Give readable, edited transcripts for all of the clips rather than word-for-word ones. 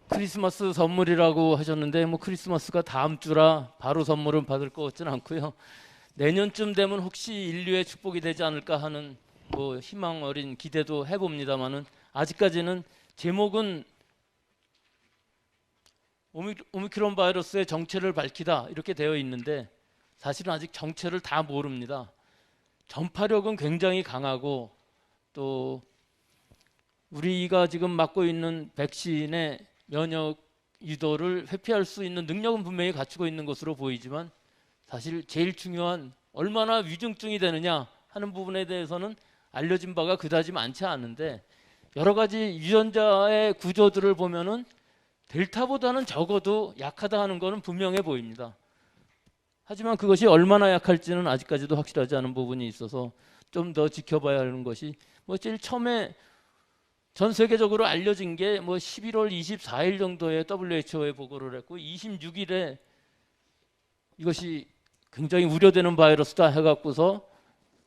크리스마스 선물이라고 하셨는데 뭐 크리스마스가 다음 주라 바로 선물은 받을 것 같지는 않고요. 내년쯤 되면 혹시 인류의 축복이 되지 않을까 하는 뭐 희망 어린 기대도 해봅니다만은 아직까지는 제목은 오미크론 바이러스의 정체를 밝히다 이렇게 되어 있는데 사실은 아직 정체를 다 모릅니다. 전파력은 굉장히 강하고 또 우리가 지금 맞고 있는 백신의 면역 유도를 회피할 수 있는 능력은 분명히 갖추고 있는 것으로 보이지만 사실 제일 중요한 얼마나 위중증이 되느냐 하는 부분에 대해서는 알려진 바가 그다지 많지 않은데 여러 가지 유전자의 구조들을 보면은 델타보다는 적어도 약하다 하는 것은 분명해 보입니다. 하지만 그것이 얼마나 약할지는 아직까지도 확실하지 않은 부분이 있어서 좀 더 지켜봐야 하는 것이 뭐 제일 처음에 전 세계적으로 알려진 게 뭐 11월 24일 정도에 WHO에 보고를 했고 26일에 이것이 굉장히 우려되는 바이러스다 해갖고서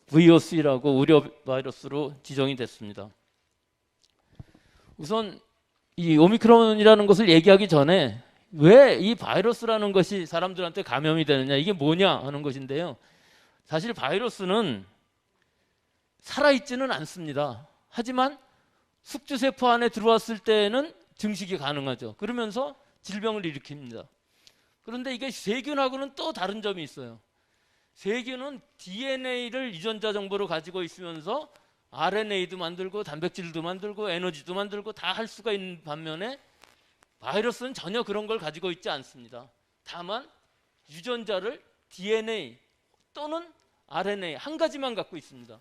VOC라고 우려 바이러스로 지정이 됐습니다. 우선 이 오미크론이라는 것을 얘기하기 전에 왜 이 바이러스라는 것이 사람들한테 감염이 되느냐 이게 뭐냐 하는 것인데요. 사실 바이러스는 살아있지는 않습니다. 하지만 숙주세포 안에 들어왔을 때는 증식이 가능하죠. 그러면서 질병을 일으킵니다. 그런데 이게 세균하고는 또 다른 점이 있어요. 세균은 DNA를 유전자 정보로 가지고 있으면서 RNA도 만들고 단백질도 만들고 에너지도 만들고 다 할 수가 있는 반면에 바이러스는 전혀 그런 걸 가지고 있지 않습니다. 다만 유전자를 DNA 또는 RNA 한 가지만 갖고 있습니다.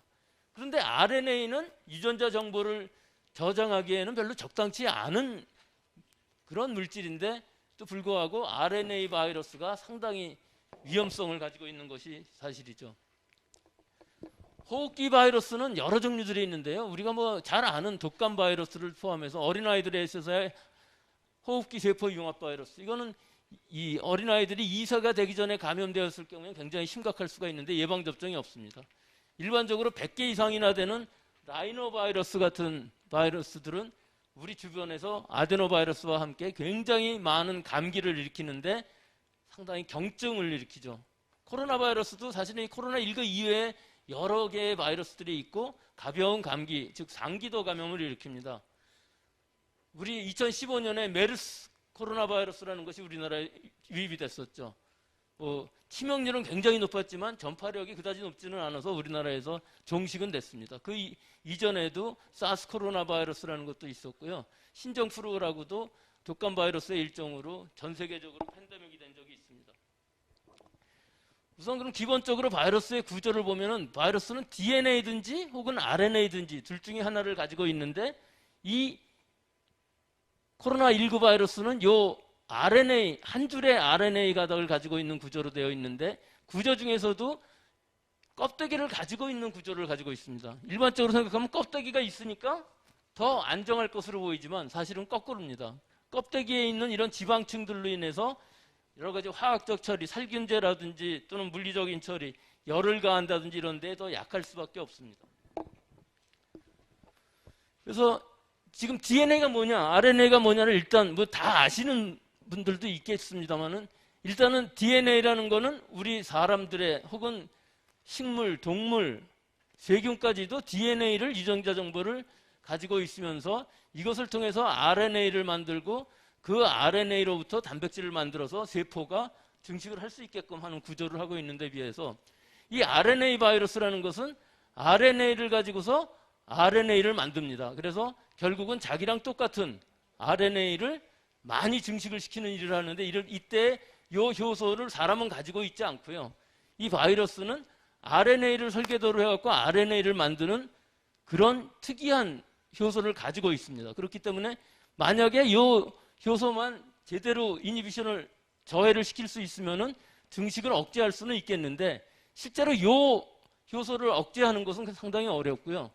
그런데 RNA는 유전자 정보를 저장하기에는 별로 적당치 않은 그런 물질인데 또 불구하고 RNA 바이러스가 상당히 위험성을 가지고 있는 것이 사실이죠. 호흡기 바이러스는 여러 종류들이 있는데요. 우리가 뭐 잘 아는 독감 바이러스를 포함해서 어린아이들에 있어서의 호흡기 세포 융합 바이러스, 이거는 이 어린아이들이 2세가 되기 전에 감염되었을 경우에 굉장히 심각할 수가 있는데 예방 접종이 없습니다. 일반적으로 100개 이상이나 되는 라이노 바이러스 같은 바이러스들은 우리 주변에서 아데노 바이러스와 함께 굉장히 많은 감기를 일으키는데 상당히 경증을 일으키죠. 코로나 바이러스도 사실은 이 코로나19 이외에 여러 개의 바이러스들이 있고 가벼운 감기, 즉 상기도 감염을 일으킵니다. 우리 2015년에 메르스 코로나 바이러스라는 것이 우리나라에 유입이 됐었죠. 치명률은 굉장히 높았지만 전파력이 그다지 높지는 않아서 우리나라에서 종식은 됐습니다. 그 이전에도 사스 코로나 바이러스라는 것도 있었고요. 신종플루라고도 독감 바이러스의 일종으로 전 세계적으로 팬데믹이 된 적이 있습니다. 우선 그럼 기본적으로 바이러스의 구조를 보면은 바이러스는 DNA든지 혹은 RNA든지 둘 중에 하나를 가지고 있는데 이 코로나19 바이러스는 요 RNA, 한 줄의 RNA 가닥을 가지고 있는 구조로 되어 있는데 구조 중에서도 껍데기를 가지고 있는 구조를 가지고 있습니다. 일반적으로 생각하면 껍데기가 있으니까 더 안정할 것으로 보이지만 사실은 거꾸로입니다. 껍데기에 있는 이런 지방층들로 인해서 여러 가지 화학적 처리, 살균제라든지 또는 물리적인 처리, 열을 가한다든지 이런 데에 더 약할 수밖에 없습니다. 그래서 지금 DNA가 뭐냐, RNA가 뭐냐를 일단 뭐 다 아시는 분들도 있겠습니다만은 일단은 DNA라는 거는 우리 사람들의 혹은 식물, 동물, 세균까지도 DNA를 유전자 정보를 가지고 있으면서 이것을 통해서 RNA를 만들고 그 RNA로부터 단백질을 만들어서 세포가 증식을 할 수 있게끔 하는 구조를 하고 있는데 비해서 이 RNA 바이러스라는 것은 RNA를 가지고서 RNA를 만듭니다. 그래서 결국은 자기랑 똑같은 RNA를 많이 증식을 시키는 일을 하는데 이때 이 효소를 사람은 가지고 있지 않고요. 이 바이러스는 RNA를 설계도로 해갖고 RNA를 만드는 그런 특이한 효소를 가지고 있습니다. 그렇기 때문에 만약에 이 효소만 제대로 이니비션을 저해를 시킬 수 있으면은 증식을 억제할 수는 있겠는데 실제로 이 효소를 억제하는 것은 상당히 어렵고요.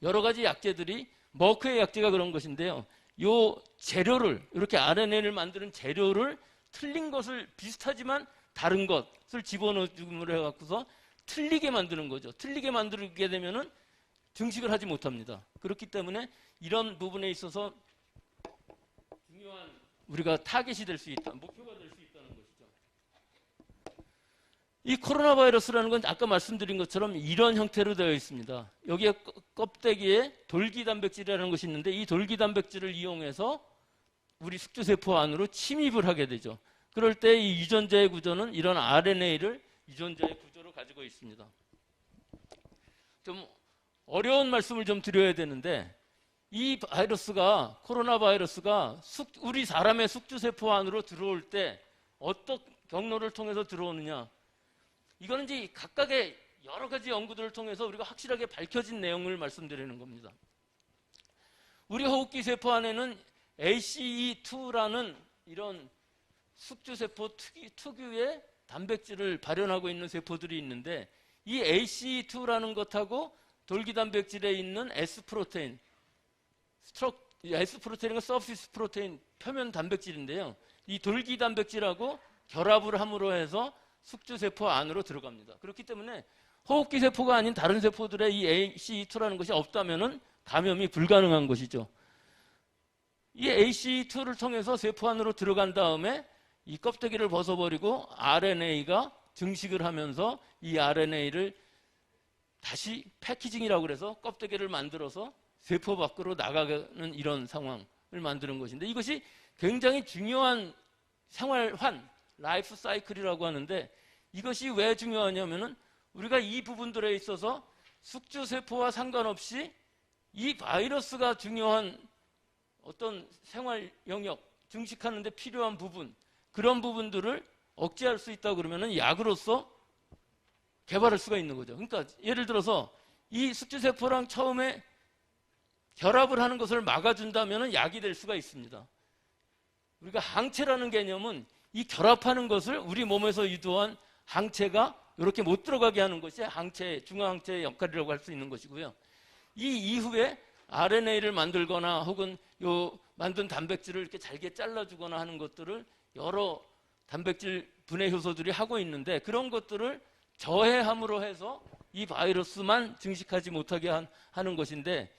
여러 가지 약제들이 머크의 약제가 그런 것인데요. 요 재료를 이렇게 RNA를 만드는 재료를 틀린 것을 비슷하지만 다른 것을 집어넣음으로 해갖고서 틀리게 만드는 거죠. 틀리게 만들게 되면은 증식을 하지 못합니다. 그렇기 때문에 이런 부분에 있어서 중요한 우리가 타겟이 될 수 있다, 목표가 될 수 있다는 것이죠. 이 코로나 바이러스라는 건 아까 말씀드린 것처럼 이런 형태로 되어 있습니다. 여기에 껍데기에 돌기 단백질이라는 것이 있는데 이 돌기 단백질을 이용해서 우리 숙주세포 안으로 침입을 하게 되죠. 그럴 때 이 유전자의 구조는 이런 RNA를 유전자의 구조로 가지고 있습니다. 좀 어려운 말씀을 좀 드려야 되는데 이 바이러스가, 코로나 바이러스가 우리 사람의 숙주세포 안으로 들어올 때 어떤 경로를 통해서 들어오느냐, 이거는 이제 각각의 여러 가지 연구들을 통해서 우리가 확실하게 밝혀진 내용을 말씀드리는 겁니다. 우리 호흡기 세포 안에는 ACE2라는 이런 숙주세포 특유의 단백질을 발현하고 있는 세포들이 있는데 이 ACE2라는 것하고 돌기 단백질에 있는 S프로테인, S프로테인은 서피스 프로테인, 표면 단백질인데요. 이 돌기 단백질하고 결합을 함으로 해서 숙주세포 안으로 들어갑니다. 그렇기 때문에 호흡기 세포가 아닌 다른 세포들의 이 ACE2라는 것이 없다면 감염이 불가능한 것이죠. 이 ACE2를 통해서 세포 안으로 들어간 다음에 이 껍데기를 벗어버리고 RNA가 증식을 하면서 이 RNA를 다시 패키징이라고 그래서 껍데기를 만들어서 세포 밖으로 나가는 이런 상황을 만드는 것인데 이것이 굉장히 중요한 생활환, 라이프 사이클이라고 하는데 이것이 왜 중요하냐면은 우리가 이 부분들에 있어서 숙주세포와 상관없이 이 바이러스가 중요한 어떤 생활 영역, 증식하는 데 필요한 부분, 그런 부분들을 억제할 수 있다고 그러면은 약으로서 개발할 수가 있는 거죠. 그러니까 예를 들어서 이 숙주세포랑 처음에 결합을 하는 것을 막아준다면은 약이 될 수가 있습니다. 우리가 항체라는 개념은 이 결합하는 것을 우리 몸에서 유도한 항체가 이렇게 못 들어가게 하는 것이 항체, 중화항체의 역할이라고 할 수 있는 것이고요. 이 이후에 RNA를 만들거나 혹은 요 만든 단백질을 이렇게 잘게 잘라주거나 하는 것들을 여러 단백질 분해 효소들이 하고 있는데 그런 것들을 저해함으로 해서 이 바이러스만 증식하지 못하게 하는 것인데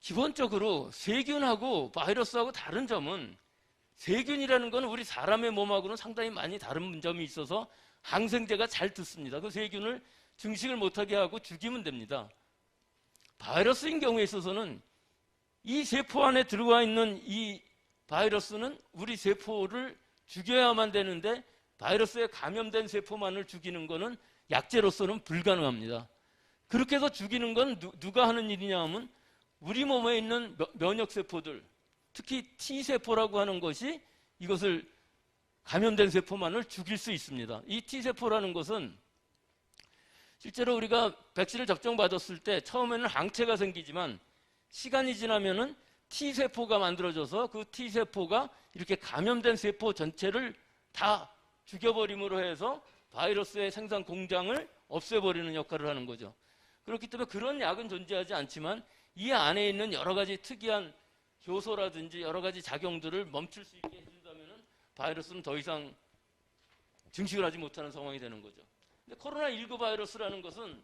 기본적으로 세균하고 바이러스하고 다른 점은 세균이라는 건 우리 사람의 몸하고는 상당히 많이 다른 점이 있어서 항생제가 잘 듣습니다. 그 세균을 증식을 못하게 하고 죽이면 됩니다. 바이러스인 경우에 있어서는 이 세포 안에 들어가 있는 이 바이러스는 우리 세포를 죽여야만 되는데 바이러스에 감염된 세포만을 죽이는 것은 약제로서는 불가능합니다. 그렇게 해서 죽이는 건 누가 하는 일이냐 하면 우리 몸에 있는 면역세포들, 특히 T세포라고 하는 것이 이것을 감염된 세포만을 죽일 수 있습니다. 이 T세포라는 것은 실제로 우리가 백신을 접종받았을 때 처음에는 항체가 생기지만 시간이 지나면은 T세포가 만들어져서 그 T세포가 이렇게 감염된 세포 전체를 다 죽여버림으로 해서 바이러스의 생산 공장을 없애버리는 역할을 하는 거죠. 그렇기 때문에 그런 약은 존재하지 않지만 이 안에 있는 여러 가지 특이한 효소라든지 여러 가지 작용들을 멈출 수 있게 해준다면 바이러스는 더 이상 증식을 하지 못하는 상황이 되는 거죠. 근데 코로나19 바이러스라는 것은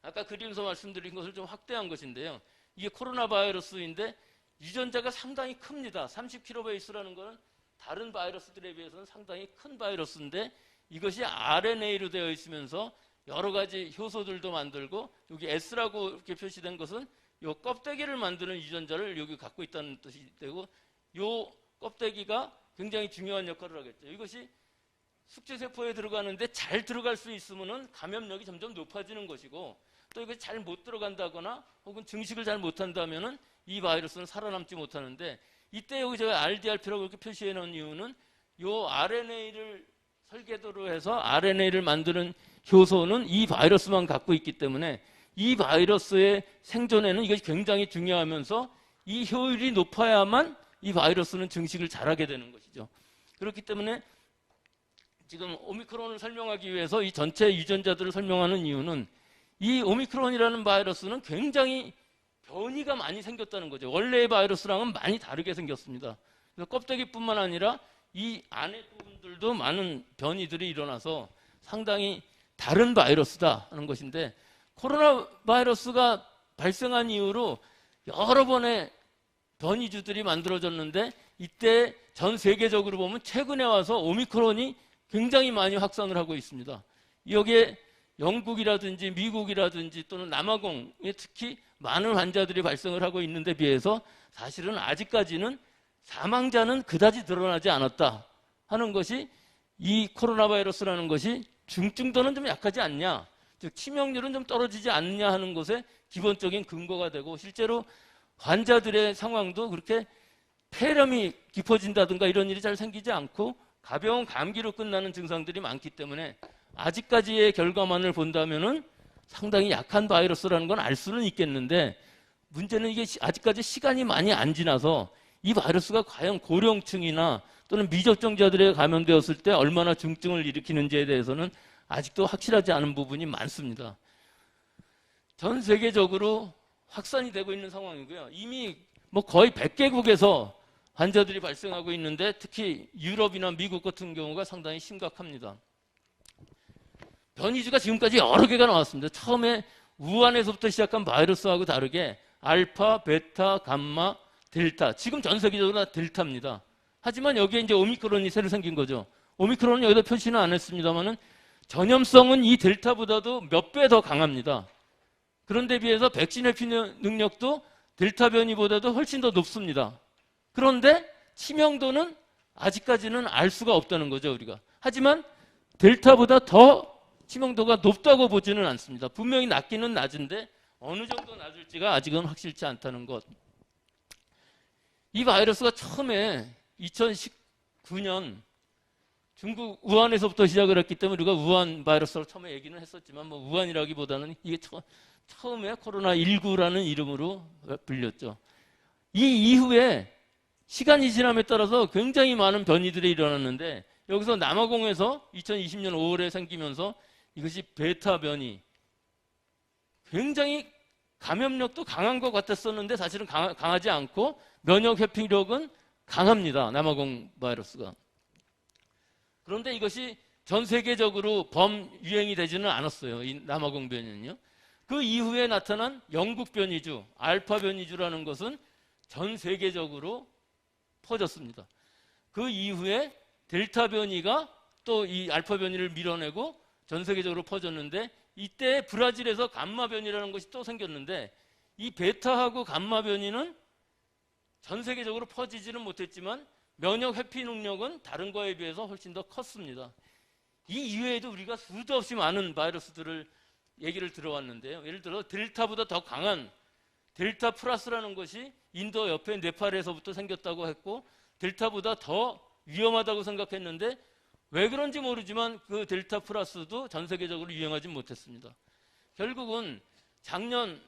아까 그림에서 말씀드린 것을 좀 확대한 것인데요. 이게 코로나 바이러스인데 유전자가 상당히 큽니다. 30kb라는 것은 다른 바이러스들에 비해서는 상당히 큰 바이러스인데 이것이 RNA로 되어 있으면서 여러 가지 효소들도 만들고 여기 S라고 이렇게 표시된 것은 이 껍데기를 만드는 유전자를 여기 갖고 있다는 뜻이 되고 이 껍데기가 굉장히 중요한 역할을 하겠죠. 이것이 숙주세포에 들어가는데 잘 들어갈 수 있으면 감염력이 점점 높아지는 것이고 또 이것이 잘 못 들어간다거나 혹은 증식을 잘 못한다면 이 바이러스는 살아남지 못하는데 이때 여기 제가 RDRP라고 이렇게 표시해 놓은 이유는 이 RNA를 설계도로 해서 RNA를 만드는 효소는 이 바이러스만 갖고 있기 때문에 이 바이러스의 생존에는 이것이 굉장히 중요하면서 이 효율이 높아야만 이 바이러스는 증식을 잘하게 되는 것이죠. 그렇기 때문에 지금 오미크론을 설명하기 위해서 이 전체 유전자들을 설명하는 이유는 이 오미크론이라는 바이러스는 굉장히 변이가 많이 생겼다는 거죠. 원래의 바이러스랑은 많이 다르게 생겼습니다. 그래서 껍데기뿐만 아니라 이 안에 부분들도 많은 변이들이 일어나서 상당히 다른 바이러스다 하는 것인데 코로나 바이러스가 발생한 이후로 여러 번의 변이주들이 만들어졌는데 이때 전 세계적으로 보면 최근에 와서 오미크론이 굉장히 많이 확산을 하고 있습니다. 여기에 영국이라든지 미국이라든지 또는 남아공에 특히 많은 환자들이 발생을 하고 있는데 비해서 사실은 아직까지는 사망자는 그다지 드러나지 않았다 하는 것이 이 코로나 바이러스라는 것이 중증도는 좀 약하지 않냐, 즉 치명률은 좀 떨어지지 않느냐 하는 것에 기본적인 근거가 되고, 실제로 환자들의 상황도 그렇게 폐렴이 깊어진다든가 이런 일이 잘 생기지 않고 가벼운 감기로 끝나는 증상들이 많기 때문에 아직까지의 결과만을 본다면은 상당히 약한 바이러스라는 건 알 수는 있겠는데, 문제는 이게 아직까지 시간이 많이 안 지나서 이 바이러스가 과연 고령층이나 또는 미접종자들에 감염되었을 때 얼마나 중증을 일으키는지에 대해서는 아직도 확실하지 않은 부분이 많습니다. 전 세계적으로 확산이 되고 있는 상황이고요. 이미 뭐 거의 100개국에서 환자들이 발생하고 있는데 특히 유럽이나 미국 같은 경우가 상당히 심각합니다. 변이주가 지금까지 여러 개가 나왔습니다. 처음에 우한에서부터 시작한 바이러스하고 다르게 알파, 베타, 감마, 델타, 지금 전 세계적으로 다 델타입니다. 하지만 여기에 이제 오미크론이 새로 생긴 거죠. 오미크론은 여기다 표시는 안 했습니다만은 전염성은 이 델타보다도 몇 배 더 강합니다. 그런데 비해서 백신 회피 능력도 델타 변이보다도 훨씬 더 높습니다. 그런데 치명도는 아직까지는 알 수가 없다는 거죠, 우리가. 하지만 델타보다 더 치명도가 높다고 보지는 않습니다. 분명히 낮기는 낮은데 어느 정도 낮을지가 아직은 확실치 않다는 것. 이 바이러스가 처음에 2019년 중국 우한에서부터 시작을 했기 때문에 우리가 우한 바이러스로 처음에 얘기는 했었지만 뭐 우한이라기보다는 이게 처음에 코로나19라는 이름으로 불렸죠. 이 이후에 시간이 지남에 따라서 굉장히 많은 변이들이 일어났는데, 여기서 남아공에서 2020년 5월에 생기면서 이것이 베타 변이, 굉장히 감염력도 강한 것 같았었는데 사실은 강하지 않고 면역 회피력은 강합니다. 남아공 바이러스가. 그런데 이것이 전 세계적으로 범유행이 되지는 않았어요. 이 남아공 변이는요. 그 이후에 나타난 영국 변이주, 알파 변이주라는 것은 전 세계적으로 퍼졌습니다. 그 이후에 델타 변이가 또 이 알파 변이를 밀어내고 전 세계적으로 퍼졌는데, 이때 브라질에서 감마 변이라는 것이 또 생겼는데, 이 베타하고 감마 변이는 전 세계적으로 퍼지지는 못했지만 면역 회피 능력은 다른 거에 비해서 훨씬 더 컸습니다. 이 이외에도 우리가 수도 없이 많은 바이러스들을 얘기를 들어왔는데요. 예를 들어 델타보다 더 강한 델타 플러스라는 것이 인도 옆에 네팔에서부터 생겼다고 했고, 델타보다 더 위험하다고 생각했는데 왜 그런지 모르지만 그 델타 플러스도 전 세계적으로 유행하지 못했습니다. 결국은 작년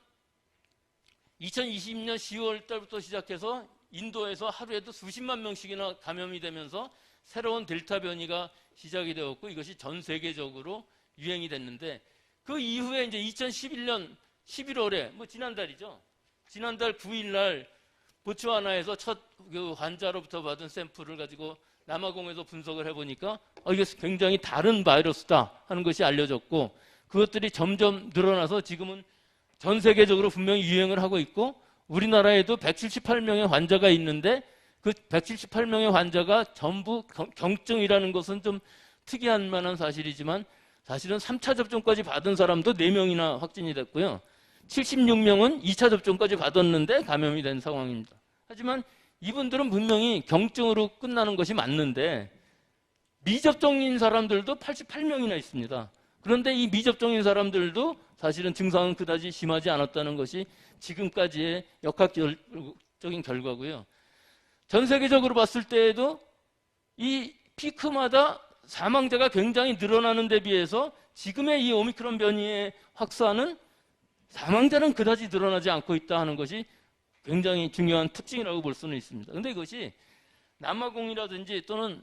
2020년 10월 달부터 시작해서 인도에서 하루에도 수십만 명씩이나 감염이 되면서 새로운 델타 변이가 시작이 되었고, 이것이 전 세계적으로 유행이 됐는데, 그 이후에 이제 2011년 11월에 뭐 지난달이죠. 지난달 9일 날 보츠와나에서 첫 그 환자로부터 받은 샘플을 가지고 남아공에서 분석을 해보니까 이게 굉장히 다른 바이러스다 하는 것이 알려졌고, 그것들이 점점 늘어나서 지금은 전 세계적으로 분명히 유행을 하고 있고, 우리나라에도 178명의 환자가 있는데 그 178명의 환자가 전부 경증이라는 것은 좀 특이한 만한 사실이지만, 사실은 3차 접종까지 받은 사람도 4명이나 확진이 됐고요. 76명은 2차 접종까지 받았는데 감염이 된 상황입니다. 하지만 이분들은 분명히 경증으로 끝나는 것이 맞는데 미접종인 사람들도 88명이나 있습니다. 그런데 이 미접종인 사람들도 사실은 증상은 그다지 심하지 않았다는 것이 지금까지의 역학적인 결과고요. 전 세계적으로 봤을 때에도 이 피크마다 사망자가 굉장히 늘어나는 데 비해서 지금의 이 오미크론 변이의 확산은 사망자는 그다지 늘어나지 않고 있다 하는 것이 굉장히 중요한 특징이라고 볼 수는 있습니다. 그런데 이것이 남아공이라든지 또는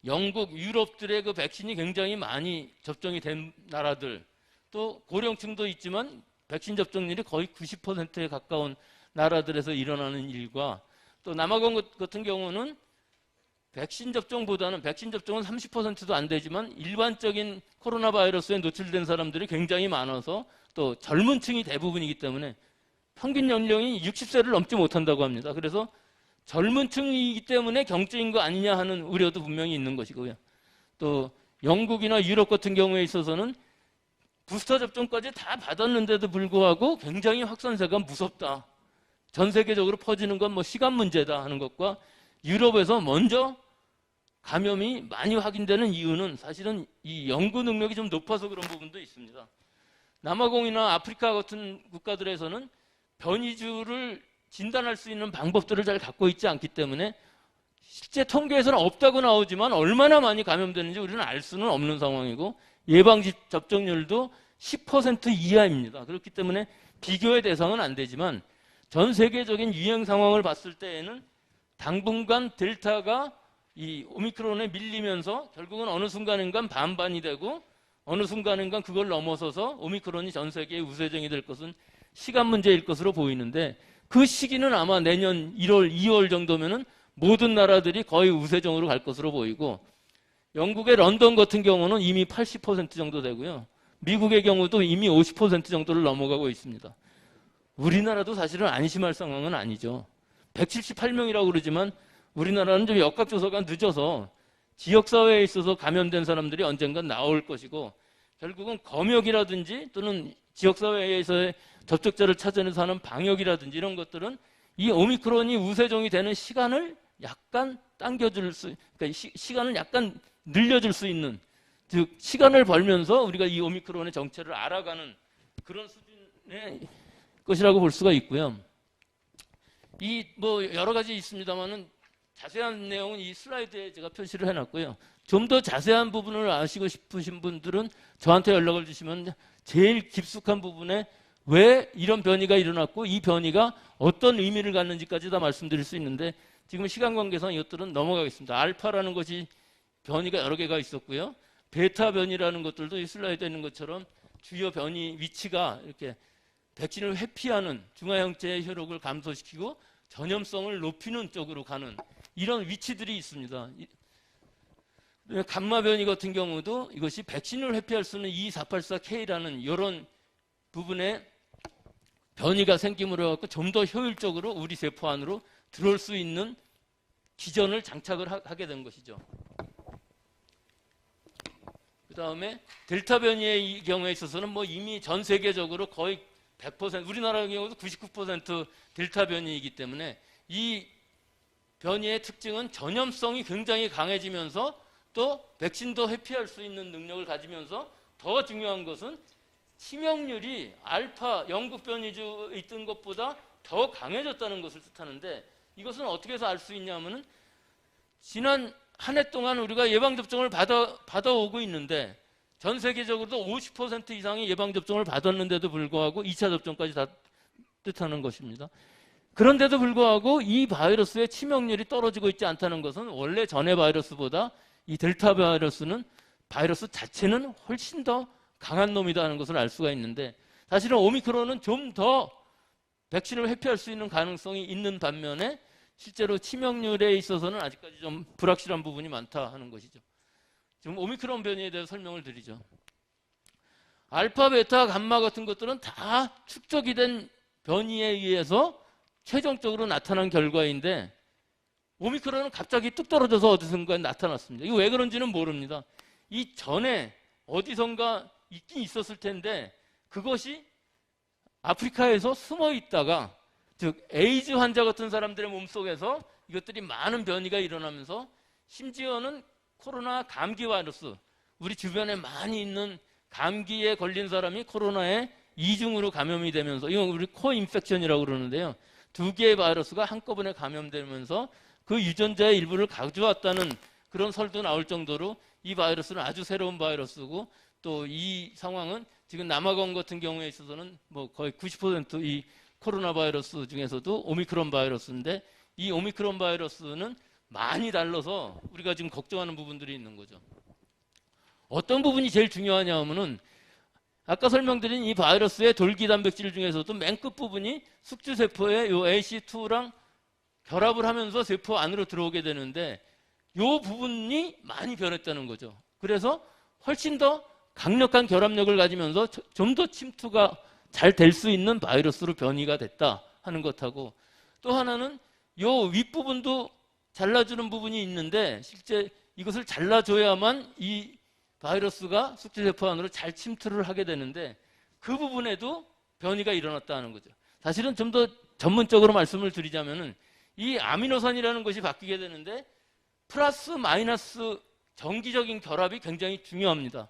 영국, 유럽들의 그 백신이 굉장히 많이 접종이 된 나라들, 또 고령층도 있지만 백신 접종률이 거의 90%에 가까운 나라들에서 일어나는 일과, 또 남아공 같은 경우는 백신 접종은 30%도 안 되지만 일반적인 코로나 바이러스에 노출된 사람들이 굉장히 많아서 또 젊은 층이 대부분이기 때문에 평균 연령이 60세를 넘지 못한다고 합니다. 그래서 젊은 층이기 때문에 경증인 거 아니냐 하는 우려도 분명히 있는 것이고요. 또 영국이나 유럽 같은 경우에 있어서는 부스터 접종까지 다 받았는데도 불구하고 굉장히 확산세가 무섭다. 전 세계적으로 퍼지는 건 뭐 시간 문제다 하는 것과 유럽에서 먼저 감염이 많이 확인되는 이유는 사실은 이 연구 능력이 좀 높아서 그런 부분도 있습니다. 남아공이나 아프리카 같은 국가들에서는 변이주를 진단할 수 있는 방법들을 잘 갖고 있지 않기 때문에 실제 통계에서는 없다고 나오지만 얼마나 많이 감염되는지 우리는 알 수는 없는 상황이고 예방 접종률도 10% 이하입니다. 그렇기 때문에 비교의 대상은 안 되지만 전 세계적인 유행 상황을 봤을 때에는 당분간 델타가 이 오미크론에 밀리면서 결국은 어느 순간인간 반반이 되고 어느 순간인간 그걸 넘어서서 오미크론이 전 세계의 우세종이 될 것은 시간 문제일 것으로 보이는데 그 시기는 아마 내년 1월, 2월 정도면은 모든 나라들이 거의 우세종으로 갈 것으로 보이고 영국의 런던 같은 경우는 이미 80% 정도 되고요. 미국의 경우도 이미 50% 정도를 넘어가고 있습니다. 우리나라도 사실은 안심할 상황은 아니죠. 178명이라고 그러지만 우리나라는 좀 역학조사가 늦어서 지역사회에 있어서 감염된 사람들이 언젠간 나올 것이고 결국은 검역이라든지 또는 지역사회에서의 접촉자를 찾아내서 하는 방역이라든지 이런 것들은 이 오미크론이 우세종이 되는 시간을 약간 당겨줄 수, 그러니까 시간을 약간 늘려줄 수 있는, 즉 시간을 벌면서 우리가 이 오미크론의 정체를 알아가는 그런 수준의 것이라고 볼 수가 있고요. 이 뭐 여러 가지 있습니다만은 자세한 내용은 이 슬라이드에 제가 표시를 해놨고요. 좀 더 자세한 부분을 아시고 싶으신 분들은 저한테 연락을 주시면 제일 깊숙한 부분에 왜 이런 변이가 일어났고 이 변이가 어떤 의미를 갖는지까지 다 말씀드릴 수 있는데 지금 시간 관계상 이것들은 넘어가겠습니다. 알파라는 것이 변이가 여러 개가 있었고요. 베타 변이라는 것들도 이 슬라이드에 있는 것처럼 주요 변이 위치가 이렇게 백신을 회피하는 중화형체의 효력을 감소시키고 전염성을 높이는 쪽으로 가는 이런 위치들이 있습니다. 감마 변이 같은 경우도 이것이 백신을 회피할 수 있는 E484K라는 이런 부분에 변이가 생김으로 해서 좀 더 효율적으로 우리 세포 안으로 들어올 수 있는 기전을 장착을 하게 된 것이죠. 그 다음에 델타 변이의 경우에 있어서는 뭐 이미 전 세계적으로 거의 100%, 우리나라의 경우도 99% 델타 변이이기 때문에 이 변이의 특징은 전염성이 굉장히 강해지면서 또 백신도 회피할 수 있는 능력을 가지면서 더 중요한 것은 치명률이 알파 영국 변이주 있던 것보다 더 강해졌다는 것을 뜻하는데 이것은 어떻게 해서 알 수 있냐면은 지난 한 해 동안 우리가 예방접종을 받아오고 있는데 전 세계적으로도 50% 이상이 예방접종을 받았는데도 불구하고 2차 접종까지 다 뜻하는 것입니다. 그런데도 불구하고 이 바이러스의 치명률이 떨어지고 있지 않다는 것은 원래 전의 바이러스보다 이 델타 바이러스는 바이러스 자체는 훨씬 더 강한 놈이다 하는 것을 알 수가 있는데 사실은 오미크론은 좀 더 백신을 회피할 수 있는 가능성이 있는 반면에 실제로 치명률에 있어서는 아직까지 좀 불확실한 부분이 많다 하는 것이죠. 지금 오미크론 변이에 대해서 설명을 드리죠. 알파, 베타, 감마 같은 것들은 다 축적이 된 변이에 의해서 최종적으로 나타난 결과인데 오미크론은 갑자기 뚝 떨어져서 어디선가 나타났습니다. 이거 왜 그런지는 모릅니다. 이 전에 어디선가 있긴 있었을 텐데 그것이 아프리카에서 숨어 있다가 즉 에이즈 환자 같은 사람들의 몸속에서 이것들이 많은 변이가 일어나면서 심지어는 코로나 감기 바이러스 우리 주변에 많이 있는 감기에 걸린 사람이 코로나에 이중으로 감염이 되면서 이건 우리 코인펙션이라고 그러는데요. 두 개의 바이러스가 한꺼번에 감염되면서 그 유전자의 일부를 가져왔다는 그런 설도 나올 정도로 이 바이러스는 아주 새로운 바이러스고 또 이 상황은 지금 남아공 같은 경우에 있어서는 뭐 거의 90% 코로나 바이러스 중에서도 오미크론 바이러스인데 이 오미크론 바이러스는 많이 달라서 우리가 지금 걱정하는 부분들이 있는 거죠. 어떤 부분이 제일 중요하냐 하면은 아까 설명드린 이 바이러스의 돌기 단백질 중에서도 맨 끝부분이 숙주세포의 요 AC2랑 결합을 하면서 세포 안으로 들어오게 되는데 요 부분이 많이 변했다는 거죠. 그래서 훨씬 더 강력한 결합력을 가지면서 좀 더 침투가 잘 될 수 있는 바이러스로 변이가 됐다 하는 것하고 또 하나는 요 윗부분도 잘라주는 부분이 있는데 실제 이것을 잘라줘야만 이 바이러스가 숙주세포 안으로 잘 침투를 하게 되는데 그 부분에도 변이가 일어났다는 거죠. 사실은 좀 더 전문적으로 말씀을 드리자면은 이 아미노산이라는 것이 바뀌게 되는데 플러스 마이너스 정기적인 결합이 굉장히 중요합니다.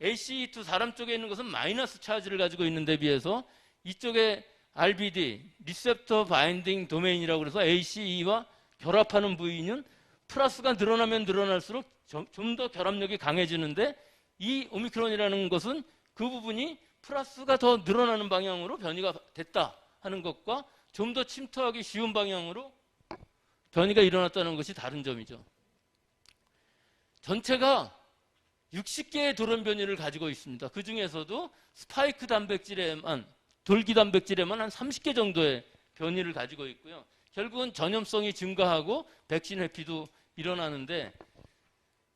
ACE2 사람 쪽에 있는 것은 마이너스 차지를 가지고 있는 데 비해서 이쪽에 RBD, 리셉터 바인딩 도메인이라고 해서 ACE와 결합하는 부위는 플러스가 늘어나면 늘어날수록 좀 더 결합력이 강해지는데 이 오미크론이라는 것은 그 부분이 플러스가 더 늘어나는 방향으로 변이가 됐다 하는 것과 좀 더 침투하기 쉬운 방향으로 변이가 일어났다는 것이 다른 점이죠. 전체가 60개의 돌연 변이를 가지고 있습니다. 그 중에서도 스파이크 단백질에만, 돌기 단백질에만 한 30개 정도의 변이를 가지고 있고요. 결국은 전염성이 증가하고 백신 회피도 일어나는데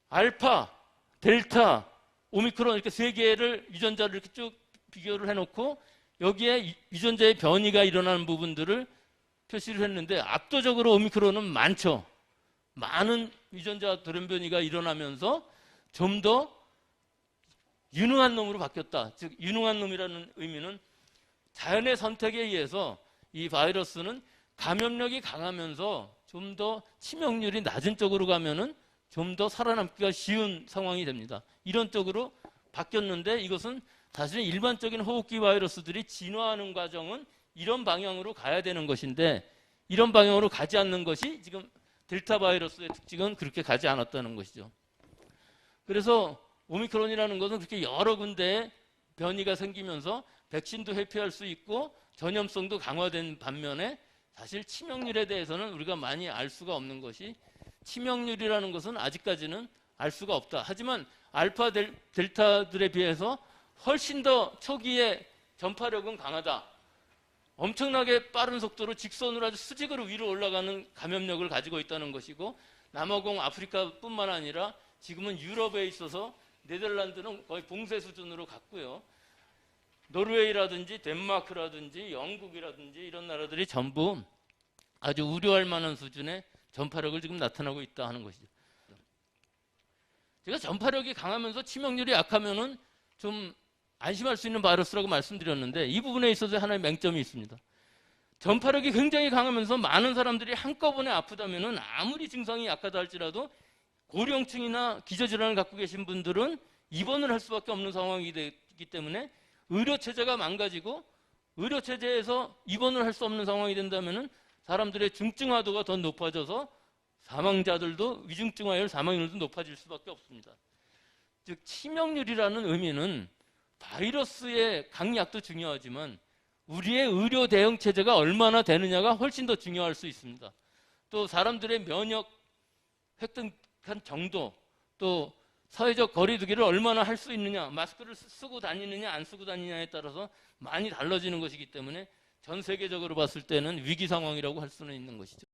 알파, 델타, 오미크론 이렇게 세 개를 유전자를 이렇게 쭉 비교를 해놓고 여기에 유전자의 변이가 일어나는 부분들을 표시를 했는데 압도적으로 오미크론은 많죠. 많은 유전자 돌연 변이가 일어나면서 좀 더 유능한 놈으로 바뀌었다. 즉 유능한 놈이라는 의미는 자연의 선택에 의해서 이 바이러스는 감염력이 강하면서 좀 더 치명률이 낮은 쪽으로 가면은 좀 더 살아남기가 쉬운 상황이 됩니다. 이런 쪽으로 바뀌었는데 이것은 사실은 일반적인 호흡기 바이러스들이 진화하는 과정은 이런 방향으로 가야 되는 것인데 이런 방향으로 가지 않는 것이 지금 델타 바이러스의 특징은 그렇게 가지 않았다는 것이죠. 그래서 오미크론이라는 것은 그렇게 여러 군데에 변이가 생기면서 백신도 회피할 수 있고 전염성도 강화된 반면에 사실 치명률에 대해서는 우리가 많이 알 수가 없는 것이 치명률이라는 것은 아직까지는 알 수가 없다. 하지만 알파 델타들에 비해서 훨씬 더 초기에 전파력은 강하다. 엄청나게 빠른 속도로 직선으로 아주 수직으로 위로 올라가는 감염력을 가지고 있다는 것이고 남아공 아프리카뿐만 아니라 지금은 유럽에 있어서 네덜란드는 거의 봉쇄 수준으로 갔고요. 노르웨이라든지 덴마크라든지 영국이라든지 이런 나라들이 전부 아주 우려할 만한 수준의 전파력을 지금 나타나고 있다 하는 것이죠. 제가 전파력이 강하면서 치명률이 약하면은 좀 안심할 수 있는 바이러스라고 말씀드렸는데 이 부분에 있어서 하나의 맹점이 있습니다. 전파력이 굉장히 강하면서 많은 사람들이 한꺼번에 아프다면은 아무리 증상이 약하다 할지라도 고령층이나 기저질환을 갖고 계신 분들은 입원을 할 수밖에 없는 상황이 되기 때문에 의료체제가 망가지고 의료체제에서 입원을 할 수 없는 상황이 된다면은 사람들의 중증화도가 더 높아져서 사망자들도 위중증화율, 사망률도 높아질 수밖에 없습니다. 즉 치명률이라는 의미는 바이러스의 강약도 중요하지만 우리의 의료 대응 체제가 얼마나 되느냐가 훨씬 더 중요할 수 있습니다. 또 사람들의 면역 획득한 정도, 또 사회적 거리두기를 얼마나 할 수 있느냐, 마스크를 쓰고 다니느냐 안 쓰고 다니느냐에 따라서 많이 달라지는 것이기 때문에 전 세계적으로 봤을 때는 위기 상황이라고 할 수는 있는 것이죠.